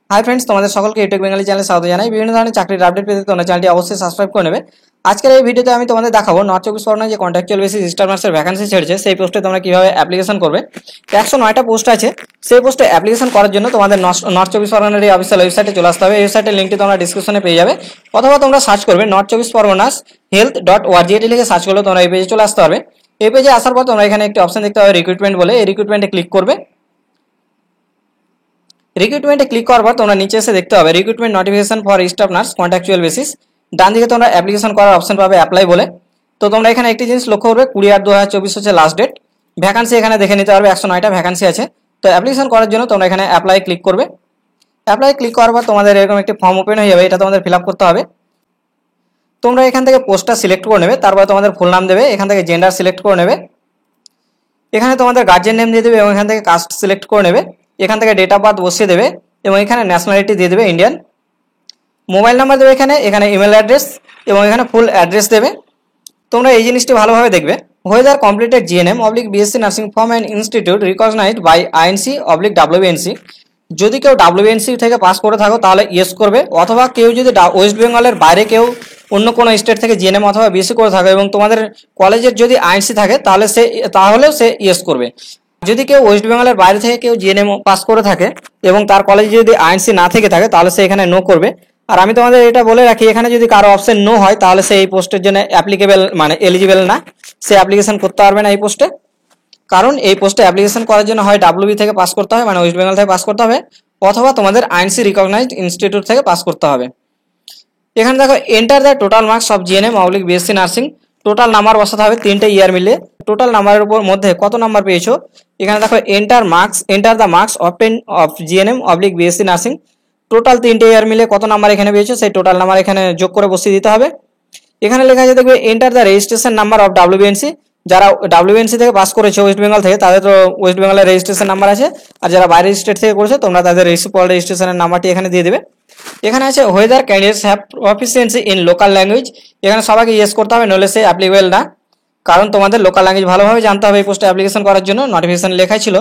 Hi friends, তোমাদের সকলকে YouTube Bengali চ্যানেলে স্বাগত জানাই। বিভিন্ন ধরনের চাকরির আপডেট পেতে তোমরা চ্যানেলটি অবশ্যই সাবস্ক্রাইব করে নেবে। আজকের এই ভিডিওতে আমি তোমাদের দেখাবো নর্থ 24 পরগনায় যে কন্ট্রাকচুয়াল বেসিস স্টাফ নার্সের ভ্যাকেন্সি ছেড়েছে, সেই পোস্টে তোমরা কিভাবে অ্যাপ্লিকেশন করবে। 109টা পোস্ট আছে, সেই পোস্টে অ্যাপ্লিকেশন করার জন্য তোমাদের নর্থ 24 পরগনার এই অফিসিয়াল ওয়েবসাইটে চলে আসতে হবে। এই ওয়েবসাইটের লিঙ্কটি তোমরা ডিসক্রিপশনে পেয়ে যাবে, অথবা তোমরা সার্চ করবে নর্থ 24 পরগনাস health.org এটি লিখে সার্চ করলে তোমরা এই পেজে চলে আসতে পারবে। এই পেজে আসার পর তোমরা এখানে একটি অপশন দেখতে পাবে রিক্রুটমেন্ট বলে, এই রিক্রুটমেন্টে ক্লিক করবে। রিক্রুটমেন্টে ক্লিক করার পর তোমরা নিচে এসে দেখতে হবে recruitment notification for staff nurse contractual basis. ডান দিকে তোমরা অ্যাপ্লিকেশন করার অপশন পাবে অ্যাপ্লাই বলে। তো তোমরা এখানে একটি জিনিস লক্ষ্য করবে 20/8/2024 হচ্ছে লাস্ট ডেট। ভ্যাকান্সি এখানে দেখে নিতে পারবে 109টা ভ্যাকান্সি আছে। তো অ্যাপ্লিকেশন করার জন্য তোমরা এখানে অ্যাপ্লাই ক্লিক করবে। অ্যাপ্লাই ক্লিক করার পর তোমাদের এরকম একটি ফর্ম ওপেন হয়ে যাবে, এটা তোমাদের ফিল আপ করতে হবে। তোমরা এখান থেকে পোস্টটা সিলেক্ট করে নেবে, তারপরে তোমাদের ফুল নাম দেবে, এখান থেকে জেন্ডার সিলেক্ট করে নেবে, এখানে তোমাদের গার্জিয়ান নেম দিয়ে দেবে এবং এখান থেকে কাস্ট সিলেক্ট করে নেবে, এখান থেকে ডেট অফ বার্থ বসিয়ে দেবে এবং এখানে ন্যাশনালিটি দিয়ে দেবে ইন্ডিয়ান। মোবাইল নাম্বার দেবে এখানে ইমেল অ্যাড্রেস এবং এখানে ফুল অ্যাড্রেস দেবে। তোমরা এই জিনিসটি ভালোভাবে দেখবে। Whether completed GNM/BSc nursing from and institute recognised by INC/WNC। যদি কেউ WNC থেকে পাস করে থাকো তাহলে ইয়েস করবে, অথবা কেউ যদি ওয়েস্ট বেঙ্গলের বাইরে কেউ অন্য কোনো স্টেট থেকে GNM অথবা BSc করে থাকো এবং তোমাদের কলেজের যদি INC থাকে তাহলেও সে ইয়েস করবে। যদি কেউ ওয়েস্ট বেঙ্গলের বাইরে থেকে কেউ GNM পাস করে থাকে এবং তার কলেজে যদি INC না থেকে থাকে তাহলে সে এখানে নো করবে। আর আমি তোমাদের এটা বলে রাখি, এখানে যদি কারো অপশন নো হয় তাহলে সে এই পোস্টের জন্য অ্যাপ্লিকেবল এলিজিবল না, সে অ্যাপ্লিকেশন করতে পারবে না এই পোস্টে। কারণ এই পোস্টে অ্যাপ্লিকেশন করার জন্য হয় WB থেকে পাস করতে হবে, ওয়েস্ট বেঙ্গল থেকে পাস করতে হবে, অথবা তোমাদের INC রিকগনাইজড ইনস্টিটিউট থেকে পাস করতে হবে। এখানে দেখো enter the total marks of GNM/BSc nursing. Total number বসাতে হবে 3টে ইয়ার মিলে। টোটাল নাম্বারের উপর মধ্যে কত নাম্বার পেয়েছো এখানে দেখো enter the marks of GNM/BSc nursing. Total 3টে ইয়ার মিলে কত নাম্বার এখানে পেয়েছো সেই টোটাল নাম্বার এখানে যোগ করে বসিয়ে দিতে হবে। এখানে লেখা আছে দেখবে enter the registration number of WNC। যারা WNC থেকে পাস করেছে ওয়েস্ট বেঙ্গল থেকে তাদের তো ওয়েস্ট বেঙ্গলের রেজিস্ট্রেশন নাম্বার আছে, আর যারা বাইরের স্টেট থেকে করেছে তোমরা তাদের রেজিস্ট্রেশনের নাম্বারটি এখানে দিয়ে দেবে। এখানে আছে whether candidates have proficiency in local language. এখানে সবাইকে ইয়েস করতে হবে, নইলে সে অ্যাপ্লিকেবল না, কারণ তোমাদের লোকাল ল্যাঙ্গুয়েজ ভালোভাবে জানতে হবে এই পোস্টে অ্যাপ্লিকেশন করার জন্য। নোটিফিকেশন লেখাই ছিল।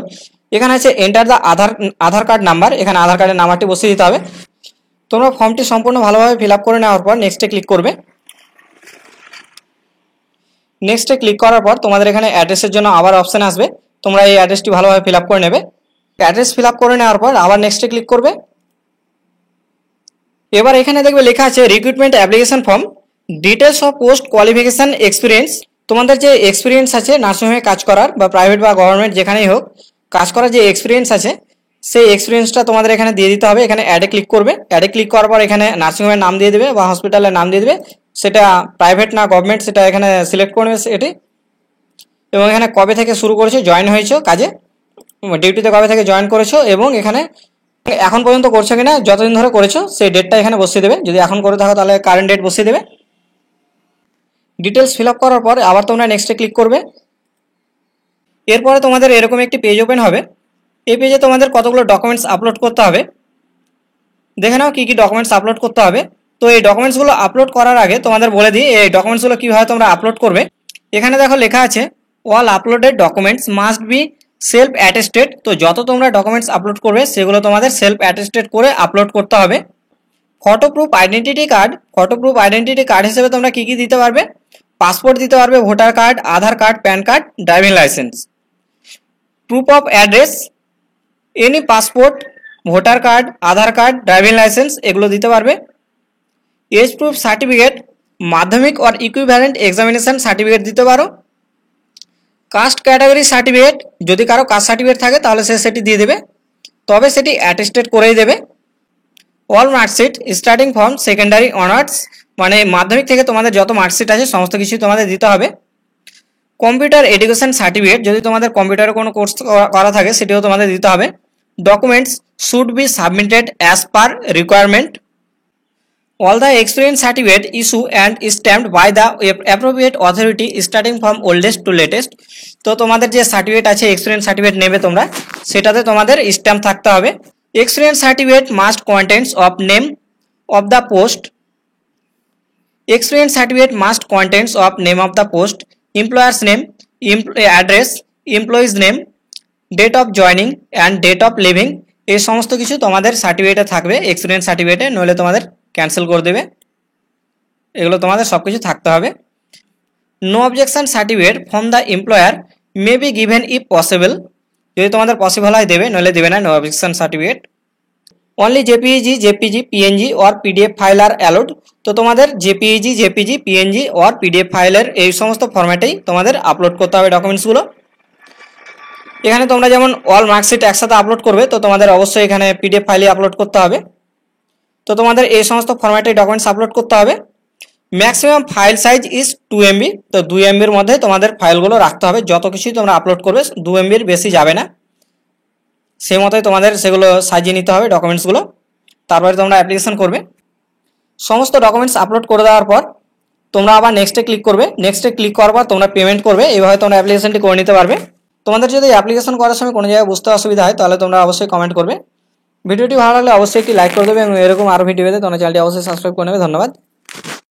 এখানে আছে enter the Aadhaar card number. এখানে আধার কার্ডের নাম্বারটি বসিয়ে দিতে হবে। তোমরা ফর্মটি সম্পূর্ণ ভালোভাবে ফিল আপ করে নেওয়ার পর নেক্সটে ক্লিক করবে। নেক্সটে ক্লিক করার পর তোমাদের এখানে অ্যাড্রেসের জন্য আবার অপশন আসবে, তোমরা এই অ্যাড্রেসটি ভালোভাবে ফিল আপ করে নেবে। অ্যাড্রেস ফিল আপ করে নেওয়ার পর আবার নেক্সটে ক্লিক করবে। এবার এখানে দেখবে লেখা আছে recruitment application form, details of post, qualification, experience. তোমাদের যে এক্সপিরিয়েন্স আছে নার্সিংহোমে কাজ করার বা প্রাইভেট বা গভর্নমেন্ট যেখানেই হোক কাজ করার যে এক্সপিরিয়েন্স আছে সেই এক্সপিরিয়েন্সটা তোমাদের এখানে দিয়ে দিতে হবে। এখানে অ্যাডে ক্লিক করবে। অ্যাডে ক্লিক করার পর এখানে নার্সিংহোমের নাম দিয়ে দেবে বা হসপিটালের নাম দিয়ে দেবে, সেটা প্রাইভেট না গভর্নমেন্ট সেটা এখানে সিলেক্ট করে নেবে এটি। এবং এখানে কবে থেকে শুরু করেছো, জয়েন হয়েছো কাজে, ডিউটিতে কবে থেকে জয়েন করেছো এবং এখানে এখন পর্যন্ত করছো কিনা, যতদিন ধরে করেছো সেই ডেটটা এখানে বসিয়ে দেবে। যদি এখন করে থাকো তাহলে কারেন্ট ডেট বসিয়ে দেবে। ডিটেলস ফিল আপ করার পর আবার তোমরা নেক্সটে ক্লিক করবে। এরপরে তোমাদের এরকম একটি পেজ ওপেন হবে। এই পেজে তোমাদের কতগুলো ডকুমেন্টস আপলোড করতে হবে। দেখে নাও কী কী ডকুমেন্টস আপলোড করতে হবে। তো এই ডকুমেন্টসগুলো আপলোড করার আগে তোমাদের বলে দিই এই ডকুমেন্টসগুলো কীভাবে তোমরা আপলোড করবে। এখানে দেখো লেখা আছে all uploaded documents must be self attested. তো যত তোমরা ডকুমেন্টস আপলোড করবে সেগুলো তোমাদের সেলফ অ্যাটেস্টেড করে আপলোড করতে হবে। ফটো প্রুফ আইডেন্টিটি কার্ড হিসেবে তোমরা কী কী দিতে পারবে, পাসপোর্ট দিতে পারবে, voter card, Aadhaar card, pan card, driving licence. Proof of address any passport, voter card, Aadhaar card, driving licence এগুলো দিতে পারবে। এজ প্রুফ সার্টিফিকেট, মাধ্যমিক অর ইকুইভ্যালেন্ট এক্সামিনেশন সার্টিফিকেট দিতে পারো। কাস্ট ক্যাটাগরি সার্টিফিকেট, যদি কারো কাস্ট সার্টিফিকেট থাকে তাহলে সেটি দিয়ে দেবে, তবে সেটি অ্যাটেস্টেড করেই দেবে। All marksheet starting from secondary honours, মানে মাধ্যমিক থেকে তোমাদের যত মার্কশিট আছে সমস্ত কিছুই তোমাদের দিতে হবে। কম্পিউটার এডুকেশন সার্টিফিকেট, যদি তোমাদের কম্পিউটারে কোনো কোর্স করা থাকে সেটিও তোমাদের দিতে হবে। Documents should be submitted as per requirement. All the experience certificate issue and stamped by the appropriate authority starting from oldest to latest। তো তোমাদের যে সার্টিফিকেট আছে এক্সপিরিয়েন্স সার্টিফিকেট নেবে তোমরা, সেটাতে তোমাদের স্ট্যাম্প থাকতে হবে। Experience certificate must contents of name of the post. Experience certificate must contents of name of the post, employer's name, address, employee's name, date of joining and date of leaving, এই সমস্ত কিছু তোমাদের সার্টিফিকেটে থাকবে, experience সার্টিফিকেটে, নইলে তোমাদের cancel করে দেবে। এগুলো তোমাদের সব কিছু থাকতে হবে। No objection certificate from the employer may be given if possible, যদি তোমাদের পসিবল হয় দেবে, নইলে দেবে না no objection certificate. Only JPEG, PNG or PDF file are allowed, তো তোমাদের জেপিইজি, পিএনজি অর পিডিএফ ফাইলের এই সমস্ত ফরম্যাটেই তোমাদের আপলোড করতে হবে ডকুমেন্টসগুলো। এখানে তোমরা যেমন অল মার্কশিট একসাথে আপলোড করবে, তো তোমাদের অবশ্যই এখানে পিডিএফ ফাইলে আপলোড করতে হবে। তো তোমাদের এই সমস্ত ফরম্যাটে ডকুমেন্টস আপলোড করতে হবে। Maximum file size is 2 MB, তো 2 MBর মধ্যে তোমাদের ফাইলগুলো রাখতে হবে। যত কিছুই তোমরা আপলোড করবে 2 MBর বেশি যাবে না, সেই মতোই তোমাদের সেগুলো সাজিয়ে নিতে হবে ডকুমেন্টসগুলো। তারপরে তোমরা অ্যাপ্লিকেশন করবে। সমস্ত ডকুমেন্টস আপলোড করে দেওয়ার পর তোমরা আবার নেক্সটে ক্লিক করবে। নেক্সটে ক্লিক করার পর তোমরা পেমেন্ট করবে, এইভাবে তোমরা অ্যাপ্লিকেশনটি করে নিতে পারবে। তোমাদের যদি অ্যাপ্লিকেশন করার সময় কোনো জায়গায় বুঝতে অসুবিধা হয় তাহলে তোমরা অবশ্যই কমেন্ট করবে। ভিডিওটি ভালো লাগলে অবশ্যই একটি লাইক করে দেবে এবং এরকম আরও ভিডিও পেতে তোমরা চ্যানেলটি অবশ্যই সাবস্ক্রাইব করে নেবে। ধন্যবাদ।